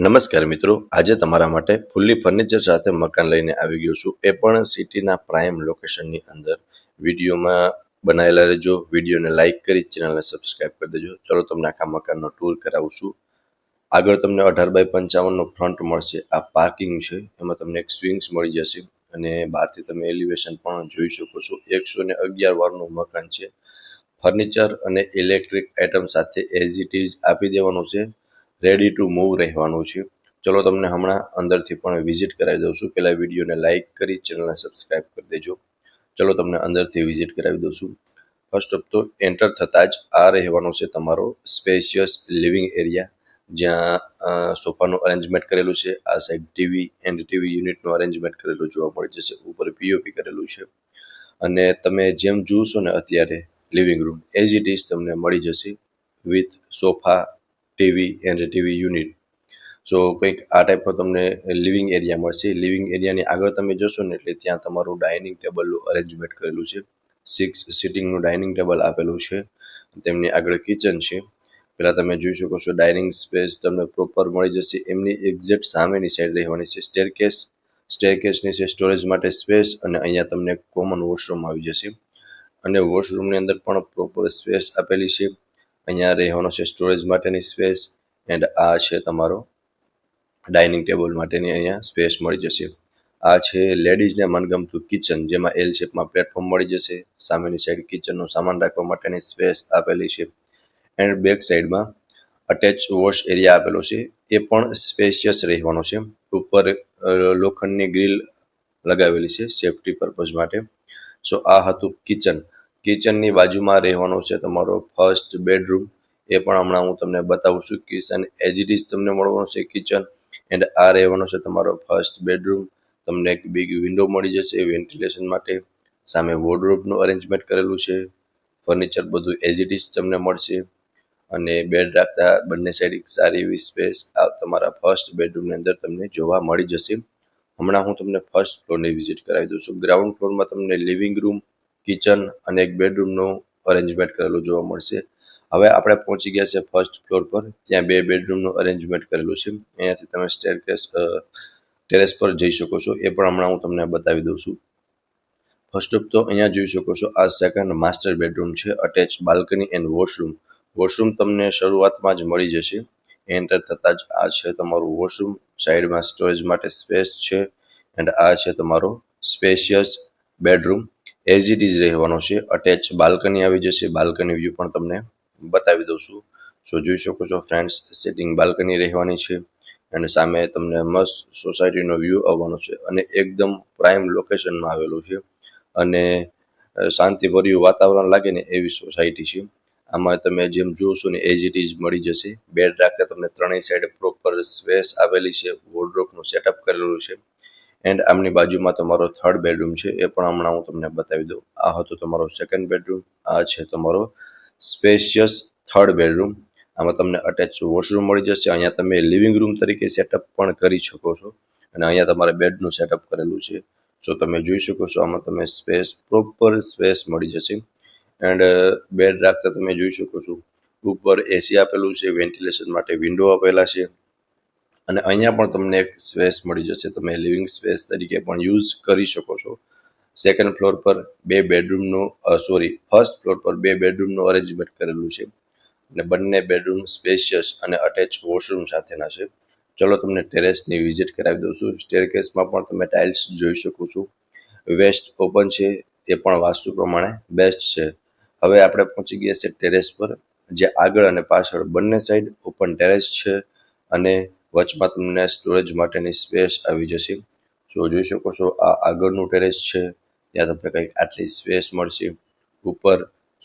નમસ્કાર મિત્રો, આજે તમારા માટે ફૂલ્લી ફર્નિચર સાથે મકાન લઈને આવી ગયો છું, એ પણ સિટીના પ્રાઇમ લોકેશનની અંદર. વિડીયોમાં બનાવેલા રહેજો, વિડીયોને લાઇક કરી ચેનલને સબસ્ક્રાઇબ કરી દેજો. ચલો તમને આખા મકાનનો ટૂર કરાવું છું. આગળ તમને 18x55નો ફ્રન્ટ મળશે. આ પાર્કિંગ છે, એમાં તમને એક સ્વિંગ્સ મળી જશે અને બહારથી તમે એલિવેશન પણ જોઈ શકો છો. 111 વારનું મકાન છે. ફર્નિચર અને ઇલેક્ટ્રિક આઇટમ સાથે એઝ ઇટ ઇઝ આપી દેવાનું છે. રેડી ટુ મૂવ રહેવાનું છે. ચલો તમને હમણાં અંદરથી પણ વિઝિટ કરાવી દઉં છું. પહેલાં વિડીયોને લાઇક કરી ચેનલને સબસ્ક્રાઇબ કરી દેજો. ચલો તમને અંદરથી વિઝિટ કરાવી દઉં છું. ફર્સ્ટ ઓફ તો એન્ટર થતાં જ આ રહેવાનો છે તમારો સ્પેશિયસ લિવિંગ એરિયા, જ્યાં સોફાનું અરેન્જમેન્ટ કરેલું છે. આ સાઈડ ટીવી એન્ડ ટીવી યુનિટનું અરેન્જમેન્ટ કરેલું જોવા મળી જશે. ઉપર પીઓપી કરેલું છે અને તમે જેમ જોશો ને અત્યારે living room as it is તમને મળી જશે with sofa, TV and TV unit. So કંઈક આ ટાઈપનો તમને લિવિંગ એરિયા મળશે. લિવિંગ એરિયાની આગળ તમે જોશો ને એટલે ત્યાં તમારું ડાઇનિંગ ટેબલનું અરેન્જમેન્ટ કરેલું છે. 6 સિટિંગનું ડાઇનિંગ ટેબલ આપેલું છે. તેમની આગળ કિચન છે. પહેલાં તમે જોઈ શકો છો ડાઇનિંગ સ્પેસ તમને પ્રોપર મળી જશે. એમની એક્ઝેક્ટ સામેની સાઈડ રહેવાની છે સ્ટેરકેસની છે સ્ટોરેજ માટે સ્પેસ, અને અહીંયા તમને કોમન વોશરૂમ આવી જશે અને વોશરૂમની અંદર પણ પ્રોપર સ્પેસ આપેલી છે. અહીંયા રહેવાનો છે સ્ટોરેજ માટેની સ્પેસ એન્ડ આ છે તમારો ડાઇનિંગ ટેબલ માટેની અહીંયા સ્પેસ મળી જશે. આ છે લેડીઝને મનગમતું કિચન, જેમાં એલ શેપમાં પ્લેટફોર્મ મળી જશે. સામેની સાઈડ કિચનનો સામાન રાખવા માટેની સ્પેસ આપેલી છે એન્ડ બેક સાઈડમાં અટેચ વોશ એરિયા આપેલો છે. એ પણ સ્પેશિયસ રહેવાનો છે. ઉપર લોખંડની ગ્રીલ લગાવેલી છે સેફ્ટી પર્પઝ માટે. સો આ હતું કિચનની બાજુમાં રહેવાનો છે તમારો ફર્સ્ટ બેડરૂમ. એ પણ હમણાં હું તમને બતાવું છું. કિચન એઝ ઇટ ઇઝ તમને મળવાનો છે કિચન એન્ડ આ રહેવાનો છે તમારો ફર્સ્ટ બેડરૂમ. તમને એક બિગ વિન્ડો મળી જશે વેન્ટિલેશન માટે. સામે વોર્ડરોબનું અરેન્જમેન્ટ કરેલું છે. ફર્નિચર બધું એઝ ઇટ ઇઝ તમને મળશે અને બેડ રાખતા બંને સાઈડ એક સારી એવી સ્પેસ આ તમારા ફર્સ્ટ બેડરૂમની અંદર તમને જોવા મળી જશે. હમણાં હું તમને ફર્સ્ટ ફ્લોરની વિઝિટ કરાવી દઉં છું. ગ્રાઉન્ડ ફ્લોરમાં તમને લિવિંગ રૂમ, કિચન અને એક બેડરૂમનું અરેન્જમેન્ટ કરેલું જોવા મળશે. હવે આપણે પહોંચી ગયા છે ફર્સ્ટ ફ્લોર પર. ત્યાં 2 બેડરૂમનું અરેન્જમેન્ટ કરેલું છે. અહીંયાથી તમે ટેરેસ પર જઈ શકો છો. એ પણ હમણાં હું તમને બતાવી દઉં છું. ફર્સ્ટ ઓફ તો અહીંયા જોઈ શકો છો આ સેકન્ડ માસ્ટર બેડરૂમ છે. અટેચ બાલ્કની એન્ડ વોશરૂમ તમને શરૂઆતમાં જ મળી જશે. એન્ટર થતાં જ આ છે તમારું વોશરૂમ. સાઈડમાં સ્ટોરેજ માટે સ્પેસ છે એન્ડ આ છે તમારો spacious bedroom. As it is રહેવાનો છે. અટેચ બાલ્કની આવી જશે. બાલ્કની વ્યૂ પણ તમને બતાવી દઉં છું. સો જોઈ શકો છો ફ્રેન્ડ્સ, સિટિંગ બાલ્કની રહેવાની છે અને સામે તમને મસ્ત સોસાયટીનો વ્યૂ આવવાનો છે અને એકદમ પ્રાઇમ લોકેશનમાં આવેલું છે અને શાંતિભર્યું વાતાવરણ લાગે ને એવી સોસાયટી છે. આમાં તમે જેમ જોશો ને એઝ ઇટ ઇઝ મળી જશે. બેડ રાખતા તમને ત્રણેય સાઈડ પ્રોપર સ્પેસ આવેલી છે. વોર્ડરોબનું સેટઅપ કરેલું છે એન્ડ આમની બાજુમાં તમારો થર્ડ બેડરૂમ છે. એ પણ હમણાં હું તમને બતાવી દઉં. આ હતો તમારો સેકન્ડ બેડરૂમ. આ છે તમારો સ્પેશિયસ થર્ડ બેડરૂમ. આમાં તમને અટેચ વોશરૂમ મળી જશે. અહીંયા તમે લિવિંગ રૂમ તરીકે સેટઅપ પણ કરી શકો છો અને અહીંયા તમારે બેડનું સેટઅપ કરેલું છે. સો તમે જોઈ શકો છો આમાં તમે પ્રોપર સ્પેસ મળી જશે એન્ડ બેડ રાખતા તમે જોઈ શકો છો ઉપર એસી આપેલું છે. વેન્ટિલેશન માટે વિન્ડો આપેલા છે અને અહીંયા પણ તમને એક સ્પેસ મળી જશે. તમે લિવિંગ સ્પેસ તરીકે પણ યુઝ કરી શકો છો. સેકન્ડ ફ્લોર પર ફર્સ્ટ ફ્લોર પર 2 બેડરૂમનું અરેન્જમેન્ટ કરેલું છે અને બંને બેડરૂમ સ્પેશિયસ અને અટેચ વોશરૂમ સાથેના છે. ચલો તમને ટેરેસની વિઝિટ કરાવી દઉં છું. સ્ટેરકેસમાં પણ તમે ટાઇલ્સ જોઈ શકો છો. વેસ્ટ ઓપન છે, એ પણ વાસ્તુ પ્રમાણે બેસ્ટ છે. હવે આપણે પહોંચી ગયા છે ટેરેસ પર, જે આગળ અને પાછળ બંને સાઈડ ઓપન ટેરેસ છે અને વચમાં તમને સ્ટોરેજ માટેની સ્પેસ આવી જશે. જો જોઈ શકો છો આ આગળનું ટેરેસ છે. ત્યાં તમને કંઈક આટલી સ્પેસ મળશે. ઉપર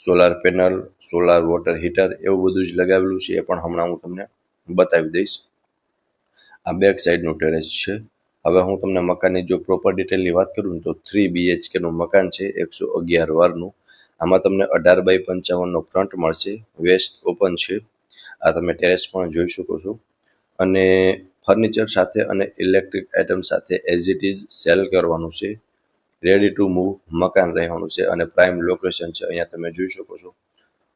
solar panel, solar water heater એવું બધું જ લગાવેલું છે. એ પણ હમણાં હું તમને બતાવી દઈશ. આ બેક સાઈડનું ટેરેસ છે. હવે હું તમને મકાનની જો પ્રોપર ડિટેલની વાત કરું ને તો 3 BHKનું મકાન છે, 111 વારનું. આમાં તમને 18x55નો ફ્રન્ટ મળશે. વેસ્ટ ઓપન છે. આ તમે ટેરેસ પણ જોઈ શકો છો અને ફર્નિચર સાથે અને ઇલેક્ટ્રિક આઇટમ સાથે એઝ ઇટ ઇઝ સેલ કરવાનું છે. રેડી ટુ મૂવ મકાન રહેવાનું છે અને પ્રાઇમ લોકેશન છે. અહીંયા તમે જોઈ શકો છો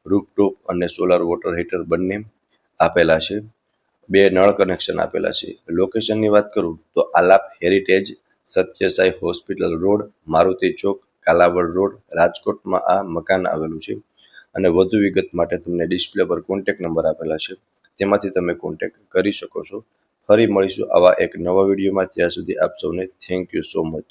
રૂફટોપ અને સોલાર વોટર હીટર બંને આપેલા છે. 2 નળ કનેક્શન આપેલા છે. લોકેશનની વાત કરું તો Aalap heritage, Satyasai hospital road, Maruti Chowk, Kalawad road, રાજકોટમાં આ મકાન આવેલું છે. અને વધુ વિગત માટે તમને ડિસ્પ્લે પર કોન્ટેક્ટ નંબર આપેલા છે, તેમાંથી તમે કોન્ટેક્ટ કરી શકો છો. ફરી મળીશું આવા એક નવા વિડીયોમાં. ત્યાં સુધી આપ સૌને થેન્ક યુ સો મચ.